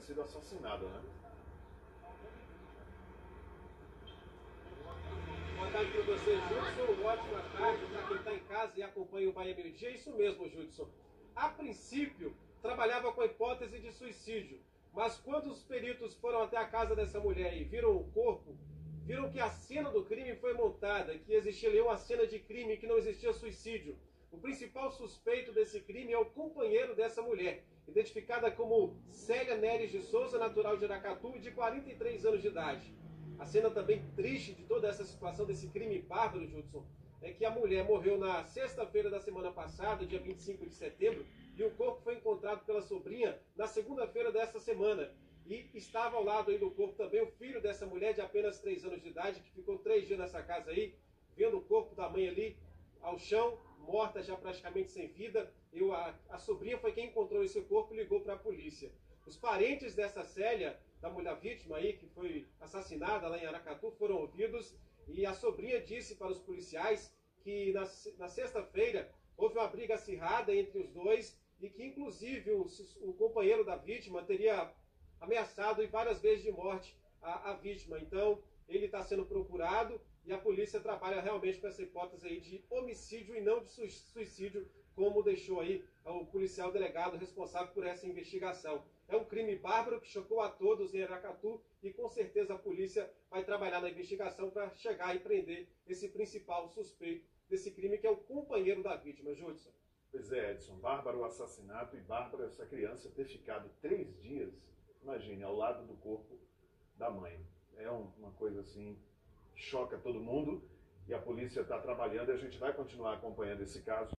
sido assassinada, né? Boa tarde para você, Judson. Ótima tarde para quem está em casa e acompanha o Bahia Meio Dia. Isso mesmo, Judson. A princípio, trabalhava com a hipótese de suicídio, mas quando os peritos foram até a casa dessa mulher e viram o corpo, viram que a cena do crime foi montada, que existia ali uma cena de crime, que não existia suicídio. O principal suspeito desse crime é o companheiro dessa mulher, identificada como Célia Neres de Souza, natural de Aracatu, de 43 anos de idade. A cena também triste de toda essa situação, desse crime bárbaro, Judson, é que a mulher morreu na sexta-feira da semana passada, dia 25 de setembro, e o corpo foi encontrado pela sobrinha na segunda-feira dessa semana. E estava ao lado aí do corpo também o filho dessa mulher de apenas 3 anos de idade, que ficou 3 dias nessa casa aí, vendo o corpo da mãe ali ao chão, morta já praticamente sem vida. A sobrinha foi quem encontrou esse corpo e ligou para a polícia. Os parentes dessa Célia, da mulher vítima aí, que foi assassinada lá em Aracatu, foram ouvidos, e a sobrinha disse para os policiais que na sexta-feira houve uma briga acirrada entre os dois e que inclusive o companheiro da vítima teria ameaçado e várias vezes de morte a vítima. Então ele está sendo procurado e a polícia trabalha realmente com essa hipótese aí de homicídio e não de suicídio, como deixou aí o policial delegado responsável por essa investigação. É um crime bárbaro que chocou a todos em Aracatu e com certeza a polícia vai trabalhar na investigação para chegar e prender esse principal suspeito desse crime, que é o companheiro da vítima, Judson. Pois é, Edson, bárbaro o assassinato e bárbaro essa criança ter ficado 3 dias, imagine, ao lado do corpo da mãe. É uma coisa assim, choca todo mundo, e a polícia está trabalhando e a gente vai continuar acompanhando esse caso.